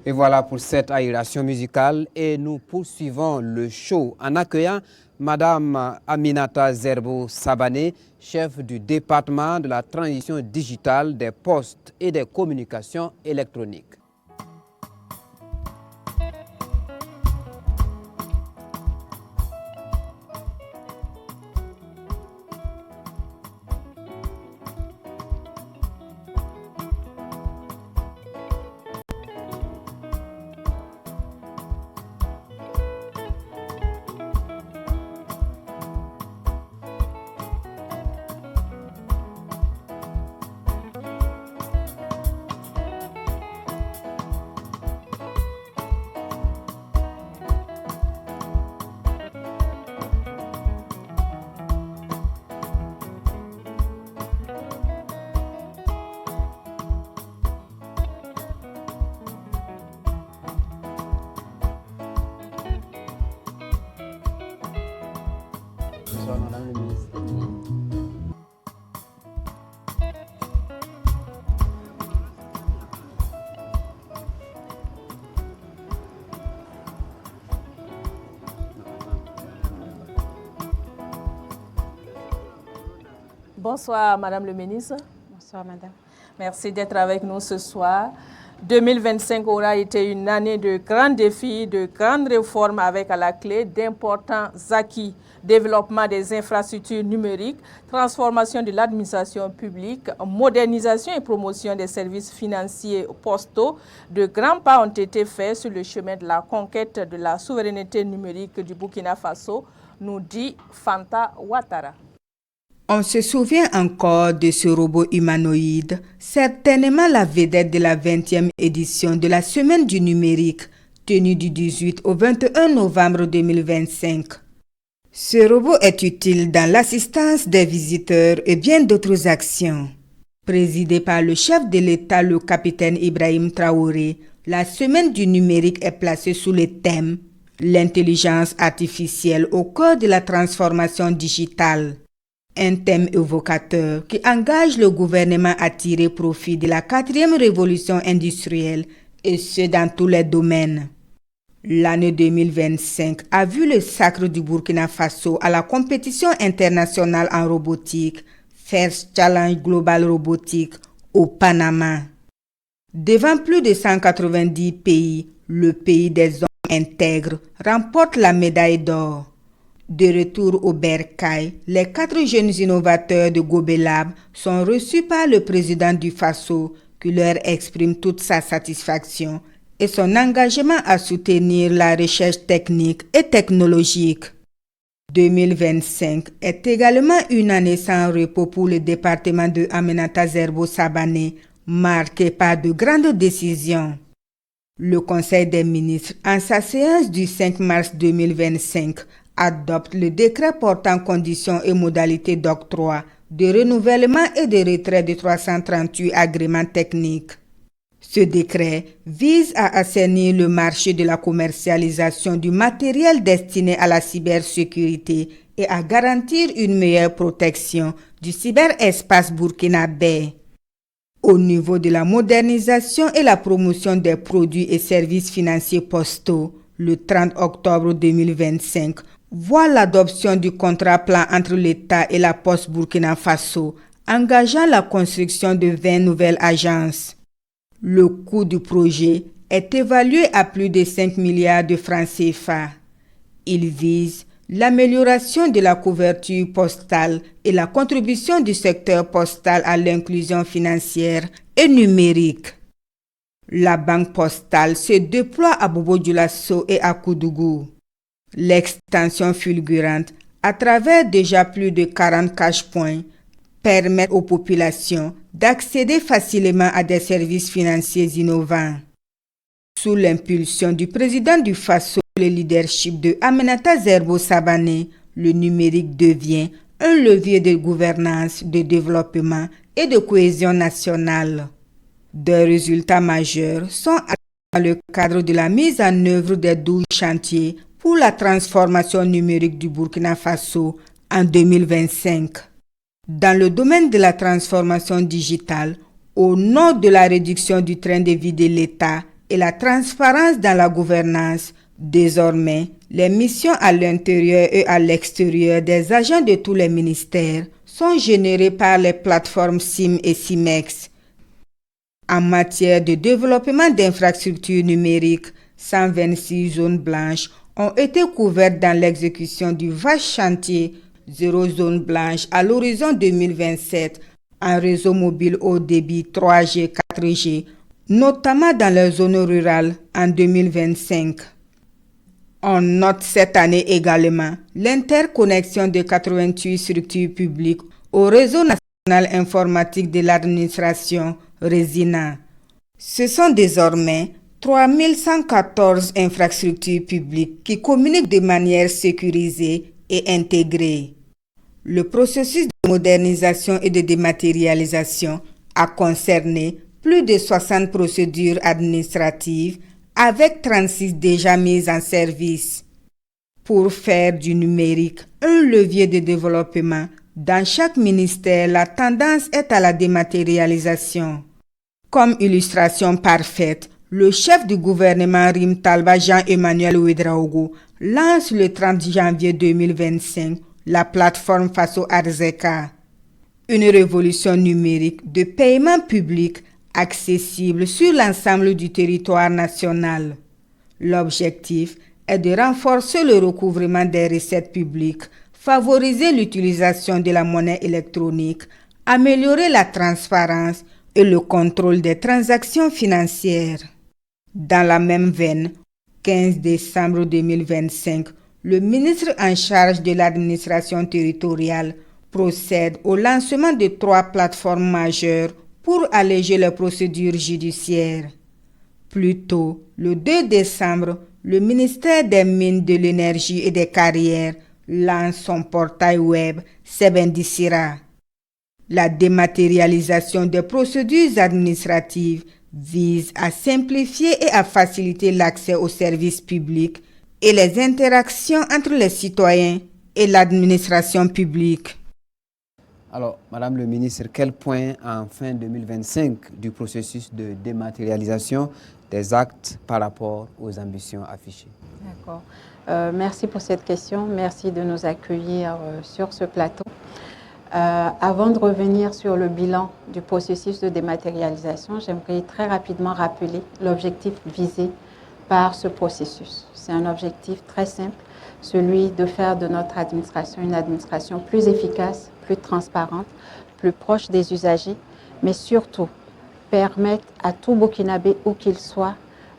Et voilà pour cette aération musicale et nous poursuivons le show en accueillant Madame Aminata Zerbo Sabané, chef du département de la transition digitale des postes et des communications électroniques. Bonsoir, Madame le ministre. Bonsoir, Madame le ministre. Bonsoir, Madame. Merci d'être avec nous ce soir. 2025 aura été une année de grands défis, de grandes réformes avec à la clé d'importants acquis. Développement des infrastructures numériques, transformation de l'administration publique, modernisation et promotion des services financiers postaux. De grands pas ont été faits sur le chemin de la conquête de la souveraineté numérique du Burkina Faso, nous dit Fanta Ouattara. On se souvient encore de ce robot humanoïde, certainement la vedette de la 20e édition de la Semaine du numérique, tenue du 18 au 21 novembre 2025. Ce robot est utile dans l'assistance des visiteurs et bien d'autres actions. Présidée par le chef de l'État, le capitaine Ibrahim Traoré, la Semaine du numérique est placée sous le thème « L'intelligence artificielle au cœur de la transformation digitale ». Un thème évocateur qui engage le gouvernement à tirer profit de la 4e révolution industrielle et ce dans tous les domaines. L'année 2025 a vu le sacre du Burkina Faso à la compétition internationale en robotique, First Challenge Global Robotique au Panama. Devant plus de 190 pays, le pays des hommes intègres remporte la médaille d'or. De retour au Bercail, les 4 jeunes innovateurs de Gobelab sont reçus par le président du Faso qui leur exprime toute sa satisfaction et son engagement à soutenir la recherche technique et technologique. 2025 est également une année sans repos pour le département de Aminata Zerbo Sabané, marquée par de grandes décisions. Le Conseil des ministres, en sa séance du 5 mars 2025, adopte le décret portant conditions et modalités d'octroi, de renouvellement et de retrait de 338 agréments techniques. Ce décret vise à assainir le marché de la commercialisation du matériel destiné à la cybersécurité et à garantir une meilleure protection du cyberespace burkinabé. Au niveau de la modernisation et la promotion des produits et services financiers postaux, le 30 octobre 2025, voit l'adoption du contrat plan entre l'État et la Poste Burkina Faso, engageant la construction de 20 nouvelles agences. Le coût du projet est évalué à plus de 5 milliards de francs CFA. Il vise l'amélioration de la couverture postale et la contribution du secteur postal à l'inclusion financière et numérique. La banque postale se déploie à Bobo-Dioulasso et à Koudougou. L'extension fulgurante, à travers déjà plus de 40 cash-points, permet aux populations d'accéder facilement à des services financiers innovants. Sous l'impulsion du président du Faso, le leadership de Aminata Zerbo Sabané, le numérique devient un levier de gouvernance, de développement et de cohésion nationale. Des résultats majeurs sont dans le cadre de la mise en œuvre des 12 chantiers pour la transformation numérique du Burkina Faso en 2025. Dans le domaine de la transformation digitale, au nom de la réduction du train de vie de l'État et la transparence dans la gouvernance. Désormais, les missions à l'intérieur et à l'extérieur des agents de tous les ministères sont générées par les plateformes SIM et SIMEX. En matière de développement d'infrastructures numériques, 126 zones blanches ont été couvertes dans l'exécution du vaste chantier Zéro zone blanche à l'horizon 2027 en réseau mobile haut débit 3G, 4G, notamment dans les zones rurales en 2025. On note cette année également l'interconnexion de 88 structures publiques au réseau national informatique de l'administration, RESINA. Ce sont désormais 3114 infrastructures publiques qui communiquent de manière sécurisée et intégrée. Le processus de modernisation et de dématérialisation a concerné plus de 60 procédures administratives avec 36 déjà mises en service. Pour faire du numérique un levier de développement, dans chaque ministère, la tendance est à la dématérialisation. Comme illustration parfaite, le chef du gouvernement Rim Talba Jean-Emmanuel Ouedraogo lance le 30 janvier 2025 la plateforme Faso Arzeka, une révolution numérique de paiement public accessible sur l'ensemble du territoire national. L'objectif est de renforcer le recouvrement des recettes publiques, favoriser l'utilisation de la monnaie électronique, améliorer la transparence et le contrôle des transactions financières. Dans la même veine, 15 décembre 2025, le ministre en charge de l'administration territoriale procède au lancement de 3 plateformes majeures pour alléger les procédures judiciaires. Plus tôt, le 2 décembre, le ministère des Mines, de l'Énergie et des Carrières lance son portail web Sebendisira. La dématérialisation des procédures administratives vise à simplifier et à faciliter l'accès aux services publics et les interactions entre les citoyens et l'administration publique. Alors, Madame le ministre, quel point en fin 2025 du processus de dématérialisation des actes par rapport aux ambitions affichées? D'accord. Merci pour cette question. Merci de nous accueillir sur ce plateau. Avant de revenir sur le bilan du processus de dématérialisation, j'aimerais très rapidement rappeler l'objectif visé par ce processus. C'est un objectif très simple, celui de faire de notre administration une administration plus efficace, plus transparente, plus proche des usagers, mais surtout permettre à tout Burkinabé, où qu'il soit,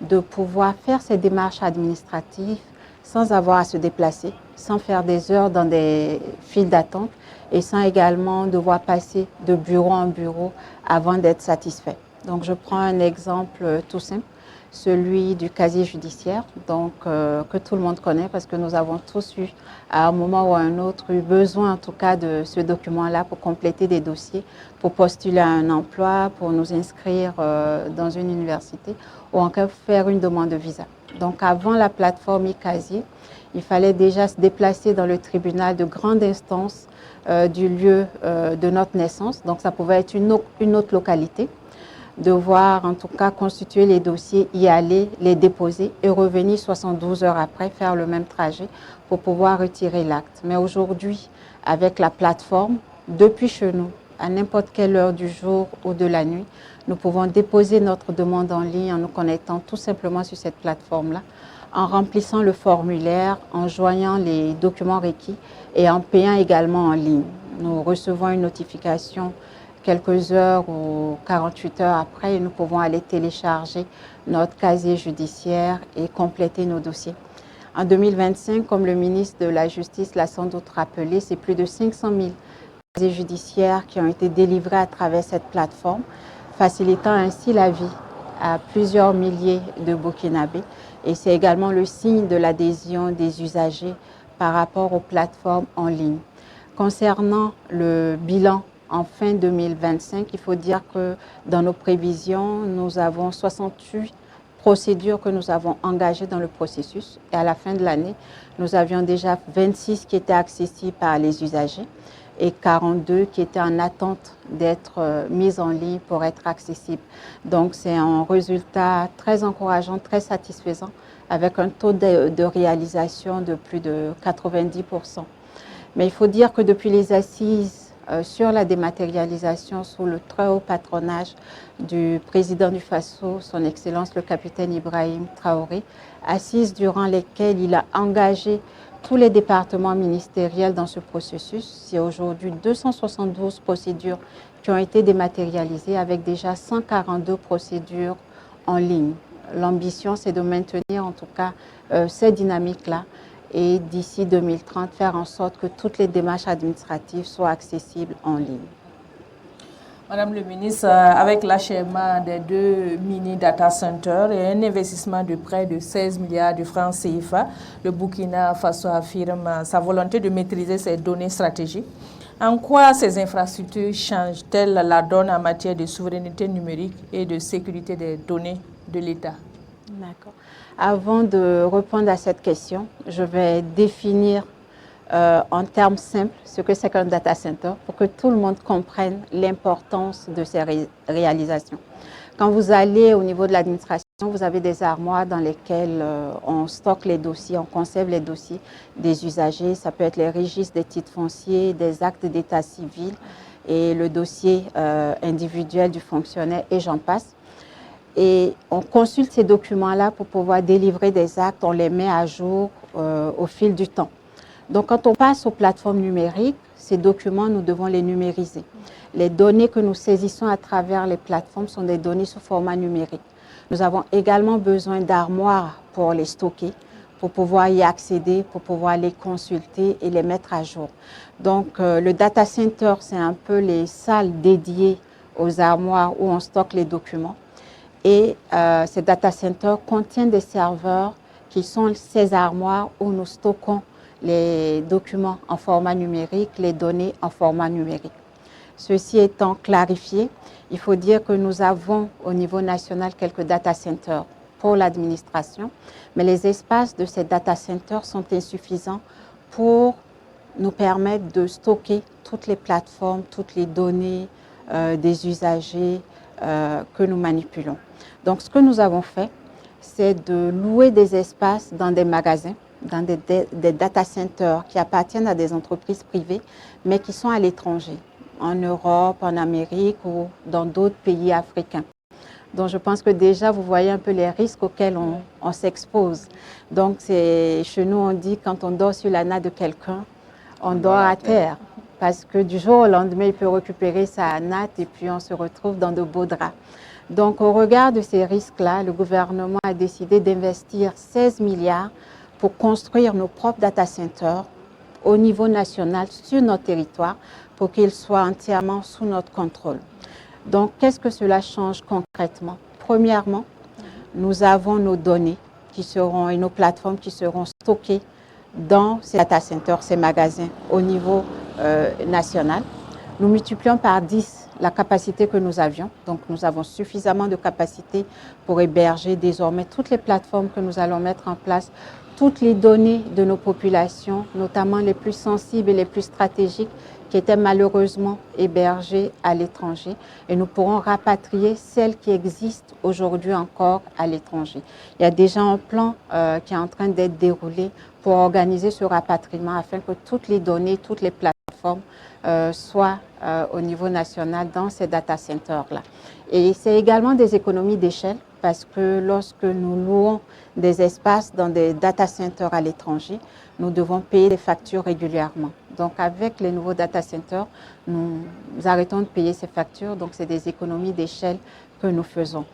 de pouvoir faire ses démarches administratives sans avoir à se déplacer, sans faire des heures dans des files d'attente et sans également devoir passer de bureau en bureau avant d'être satisfait. Donc je prends un exemple tout simple, celui du casier judiciaire, donc, que tout le monde connaît parce que nous avons tous eu, à un moment ou à un autre, eu besoin en tout cas de ce document-là pour compléter des dossiers, pour postuler à un emploi, pour nous inscrire dans une université ou encore faire une demande de visa. Donc avant la plateforme e-casier, il fallait déjà se déplacer dans le tribunal de grande instance du lieu de notre naissance, donc ça pouvait être une autre localité, devoir en tout cas constituer les dossiers, y aller, les déposer et revenir 72 heures après, faire le même trajet pour pouvoir retirer l'acte. Mais aujourd'hui, avec la plateforme, depuis chez nous, à n'importe quelle heure du jour ou de la nuit, nous pouvons déposer notre demande en ligne en nous connectant tout simplement sur cette plateforme-là, en remplissant le formulaire, en joignant les documents requis et en payant également en ligne. Nous recevons une notification quelques heures ou 48 heures après, et nous pouvons aller télécharger notre casier judiciaire et compléter nos dossiers. En 2025, comme le ministre de la Justice l'a sans doute rappelé, c'est plus de 500 000 casiers judiciaires qui ont été délivrés à travers cette plateforme, facilitant ainsi la vie à plusieurs milliers de Burkinabés. Et c'est également le signe de l'adhésion des usagers par rapport aux plateformes en ligne. Concernant le bilan en fin 2025, il faut dire que dans nos prévisions, nous avons 68 procédures que nous avons engagées dans le processus. Et à la fin de l'année, nous avions déjà 26 qui étaient accessibles par les usagers. et 42 qui étaient en attente d'être mises en ligne pour être accessibles. Donc c'est un résultat très encourageant, très satisfaisant, avec un taux de réalisation de plus de 90%. Mais il faut dire que depuis les assises sur la dématérialisation sous le très haut patronage du président du Faso, son Excellence le capitaine Ibrahim Traoré, assises durant lesquelles il a engagé tous les départements ministériels dans ce processus. Il y a aujourd'hui 272 procédures qui ont été dématérialisées avec déjà 142 procédures en ligne. L'ambition, c'est de maintenir en tout cas cette dynamique-là et d'ici 2030, faire en sorte que toutes les démarches administratives soient accessibles en ligne. Madame le ministre, avec l'achèvement des 2 mini data centers et un investissement de près de 16 milliards de francs CFA, le Burkina Faso affirme sa volonté de maîtriser ses données stratégiques. En quoi ces infrastructures changent-elles la donne en matière de souveraineté numérique et de sécurité des données de l'État? D'accord. Avant de répondre à cette question, je vais définir en termes simples ce que c'est qu'un data center pour que tout le monde comprenne l'importance de ces réalisations. Quand vous allez au niveau de l'administration, vous avez des armoires dans lesquelles on stocke les dossiers, on conserve les dossiers des usagers. Ça peut être les registres des titres fonciers, des actes d'état civil et le dossier individuel du fonctionnaire et j'en passe. Et on consulte ces documents-là pour pouvoir délivrer des actes, on les met à jour au fil du temps. Donc quand on passe aux plateformes numériques, ces documents, nous devons les numériser. Les données que nous saisissons à travers les plateformes sont des données sous format numérique. Nous avons également besoin d'armoires pour les stocker, pour pouvoir y accéder, pour pouvoir les consulter et les mettre à jour. Donc le data center, c'est un peu les salles dédiées aux armoires où on stocke les documents. Et ces data centers contiennent des serveurs qui sont ces armoires où nous stockons les documents en format numérique, les données en format numérique. Ceci étant clarifié, il faut dire que nous avons au niveau national quelques data centers pour l'administration, mais les espaces de ces data centers sont insuffisants pour nous permettre de stocker toutes les plateformes, toutes les données des usagers que nous manipulons. Donc ce que nous avons fait, c'est de louer des espaces dans des magasins, dans des data centers qui appartiennent à des entreprises privées, mais qui sont à l'étranger, en Europe, en Amérique ou dans d'autres pays africains. Donc je pense que déjà, vous voyez un peu les risques auxquels on s'expose. Donc chez nous, on dit quand on dort sur la natte de quelqu'un, on dort à terre. Parce que du jour au lendemain, il peut récupérer sa natte et puis on se retrouve dans de beaux draps. Donc au regard de ces risques-là, le gouvernement a décidé d'investir 16 milliards pour construire nos propres data centers au niveau national sur notre territoire pour qu'ils soient entièrement sous notre contrôle. Donc qu'est-ce que cela change concrètement? Premièrement, nous avons nos données et nos plateformes qui seront stockées dans ces data centers, ces magasins au niveau national. Nous multiplions par 10 la capacité que nous avions. Donc nous avons suffisamment de capacité pour héberger désormais toutes les plateformes que nous allons mettre en place, toutes les données de nos populations, notamment les plus sensibles et les plus stratégiques qui étaient malheureusement hébergées à l'étranger. Et nous pourrons rapatrier celles qui existent aujourd'hui encore à l'étranger. Il y a déjà un plan qui est en train d'être déroulé pour organiser ce rapatriement afin que toutes les données, toutes les plateformes soient au niveau national dans ces data centers-là. Et c'est également des économies d'échelle parce que lorsque nous louons des espaces dans des data centers à l'étranger, nous devons payer des factures régulièrement. Donc avec les nouveaux data centers, nous arrêtons de payer ces factures, donc c'est des économies d'échelle que nous faisons.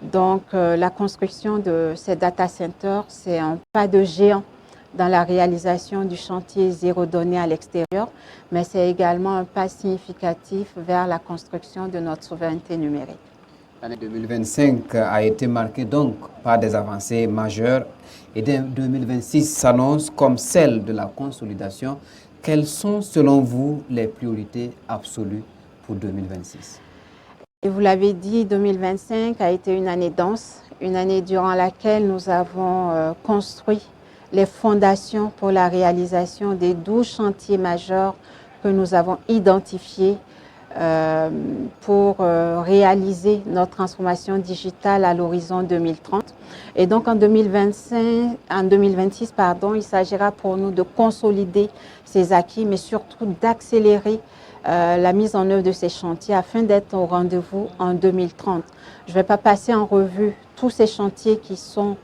Donc la construction de ces data centers, c'est un pas de géant dans la réalisation du chantier zéro donnée à l'extérieur, mais c'est également un pas significatif vers la construction de notre souveraineté numérique. L'année 2025 a été marquée donc par des avancées majeures et 2026 s'annonce comme celle de la consolidation. Quelles sont selon vous les priorités absolues pour 2026? Et vous l'avez dit, 2025 a été une année dense, une année durant laquelle nous avons construit les fondations pour la réalisation des 12 chantiers majeurs que que nous avons identifiés pour réaliser notre transformation digitale à l'horizon 2030. Et donc en 2026, il s'agira pour nous de consolider ces acquis, mais surtout d'accélérer la mise en œuvre de ces chantiers afin d'être au rendez-vous en 2030. Je ne vais pas passer en revue tous ces chantiers qui sont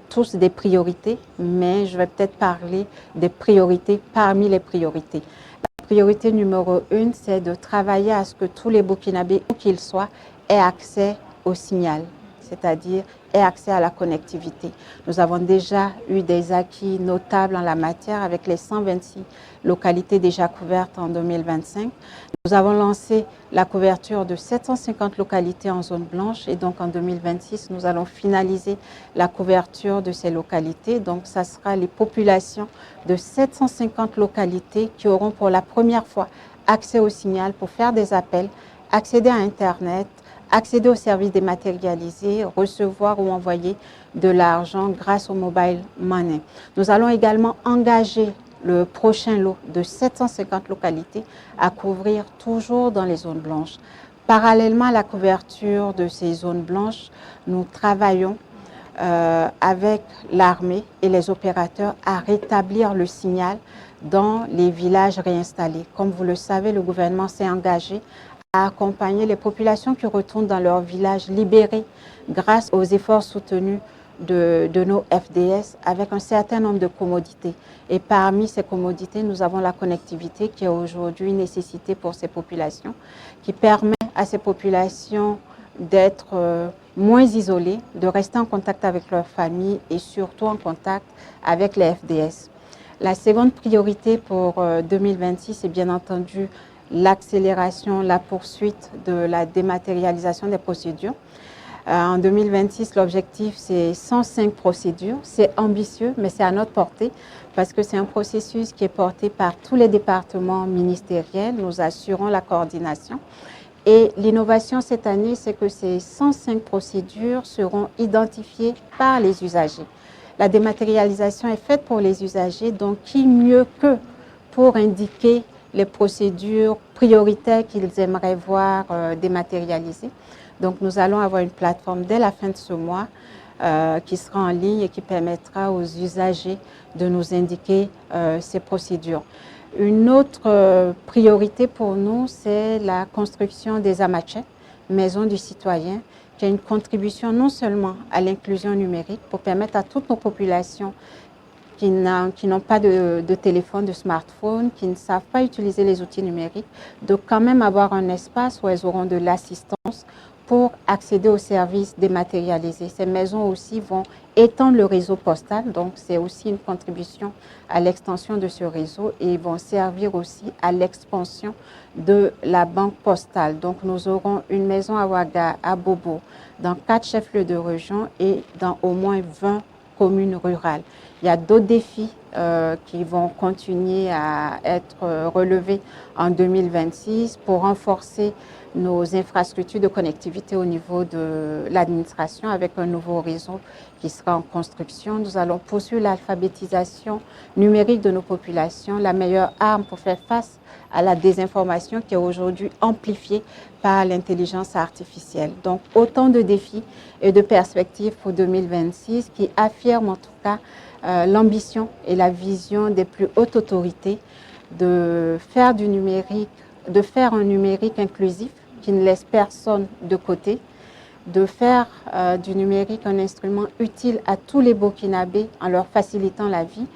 tous des priorités, mais je vais peut-être parler des priorités parmi les priorités. La priorité numéro 1, c'est de travailler à ce que tous les Burkinabés, où qu'ils soient, aient accès au signal, c'est-à-dire aient accès à la connectivité. Nous avons déjà eu des acquis notables en la matière avec les 126 localités déjà couvertes en 2025. Nous avons lancé la couverture de 750 localités en zone blanche et donc en 2026, nous allons finaliser la couverture de ces localités. Donc, ça sera les populations de 750 localités qui auront pour la première fois accès au signal pour faire des appels, accéder à Internet, accéder aux services dématérialisés, recevoir ou envoyer de l'argent grâce au mobile money. Nous allons également engager le prochain lot de 750 localités à couvrir toujours dans les zones blanches. Parallèlement à la couverture de ces zones blanches, nous travaillons avec l'armée et les opérateurs à rétablir le signal dans les villages réinstallés. Comme vous le savez, le gouvernement s'est engagé à accompagner les populations qui retournent dans leurs villages libérés grâce aux efforts soutenus de nos FDS avec un certain nombre de commodités. Et parmi ces commodités, nous avons la connectivité qui est aujourd'hui une nécessité pour ces populations, qui permet à ces populations d'être moins isolées, de rester en contact avec leurs familles et surtout en contact avec les FDS. La seconde priorité pour 2026 est bien entendu l'accélération, la poursuite de la dématérialisation des procédures. En 2026, l'objectif, c'est 105 procédures. C'est ambitieux, mais c'est à notre portée parce que c'est un processus qui est porté par tous les départements ministériels. Nous assurons la coordination. Et l'innovation cette année, c'est que ces 105 procédures seront identifiées par les usagers. La dématérialisation est faite pour les usagers, donc qui mieux qu'eux pour indiquer les procédures prioritaires qu'ils aimeraient voir dématérialisées. Donc, nous allons avoir une plateforme dès la fin de ce mois qui sera en ligne et qui permettra aux usagers de nous indiquer ces procédures. Une autre priorité pour nous, c'est la construction des AMACHE, Maisons du citoyen, qui est une contribution non seulement à l'inclusion numérique pour permettre à toutes nos populations qui n'ont pas de téléphone, de smartphone, qui ne savent pas utiliser les outils numériques, de quand même avoir un espace où elles auront de l'assistance pour accéder aux services dématérialisés. Ces maisons aussi vont étendre le réseau postal, donc c'est aussi une contribution à l'extension de ce réseau et vont servir aussi à l'expansion de la banque postale. Donc nous aurons une maison à Ouaga, à Bobo, dans 4 chefs-lieux de région et dans au moins 20 communes rurales. Il y a d'autres défis qui vont continuer à être relevés en 2026 pour renforcer nos infrastructures de connectivité au niveau de l'administration avec un nouveau réseau qui sera en construction. Nous allons poursuivre l'alphabétisation numérique de nos populations, la meilleure arme pour faire face à la désinformation qui est aujourd'hui amplifiée par l'intelligence artificielle. Donc, autant de défis et de perspectives pour 2026 qui affirment en tout cas l'ambition et la vision des plus hautes autorités de faire un numérique inclusif qui ne laisse personne de côté, de faire du numérique un instrument utile à tous les Burkinabés en leur facilitant la vie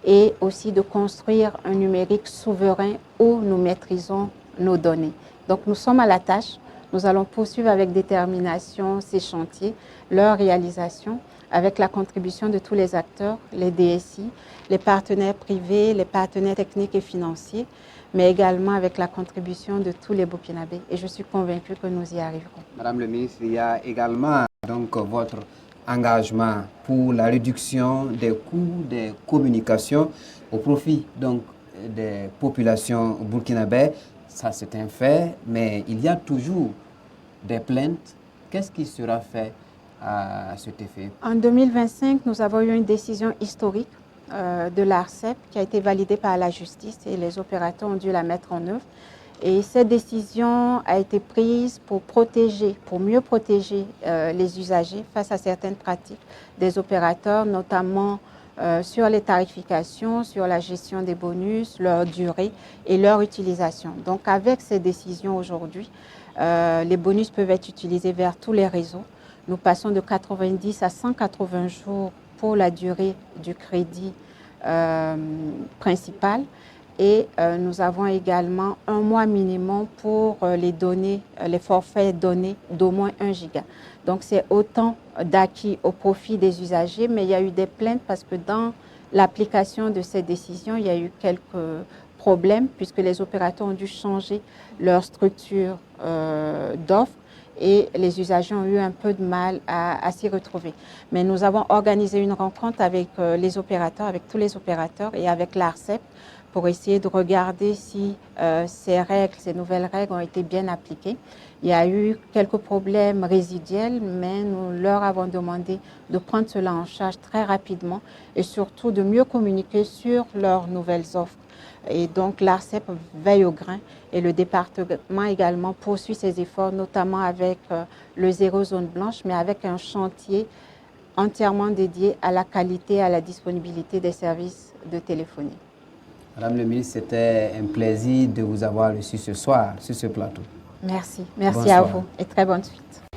et aussi de construire un numérique souverain où nous maîtrisons nos données. Donc nous sommes à la tâche, nous allons poursuivre avec détermination ces chantiers, leur réalisation, avec la contribution de tous les acteurs, les DSI, les partenaires privés, les partenaires techniques et financiers, mais également avec la contribution de tous les Burkinabés. Et je suis convaincue que nous y arriverons. Madame le ministre, il y a également donc votre engagement pour la réduction des coûts des communications au profit donc des populations burkinabées. Ça, c'est un fait, mais il y a toujours des plaintes. Qu'est-ce qui sera fait à cet effet? En 2025, nous avons eu une décision historique de l'ARCEP qui a été validée par la justice et les opérateurs ont dû la mettre en œuvre. Et cette décision a été prise pour mieux protéger les usagers face à certaines pratiques des opérateurs, notamment sur les tarifications, sur la gestion des bonus, leur durée et leur utilisation. Donc avec ces décisions aujourd'hui, les bonus peuvent être utilisés vers tous les réseaux. Nous passons de 90 à 180 jours pour la durée du crédit principal. Et nous avons également un mois minimum pour les forfaits données d'au moins 1 giga. Donc c'est autant d'acquis au profit des usagers, mais il y a eu des plaintes parce que dans l'application de ces décisions, il y a eu quelques problèmes puisque les opérateurs ont dû changer leur structure d'offres et les usagers ont eu un peu de mal à s'y retrouver. Mais nous avons organisé une rencontre avec les opérateurs, avec tous les opérateurs et avec l'ARCEP pour essayer de regarder si ces nouvelles règles ont été bien appliquées. Il y a eu quelques problèmes résiduels, mais nous leur avons demandé de prendre cela en charge très rapidement et surtout de mieux communiquer sur leurs nouvelles offres. Et donc l'ARCEP veille au grain et le département également poursuit ses efforts, notamment avec le zéro zone blanche, mais avec un chantier entièrement dédié à la qualité et à la disponibilité des services de téléphonie. Madame le ministre, c'était un plaisir de vous avoir reçu ce soir sur ce plateau. Merci. Merci Bonsoir. à vous et très bonne suite.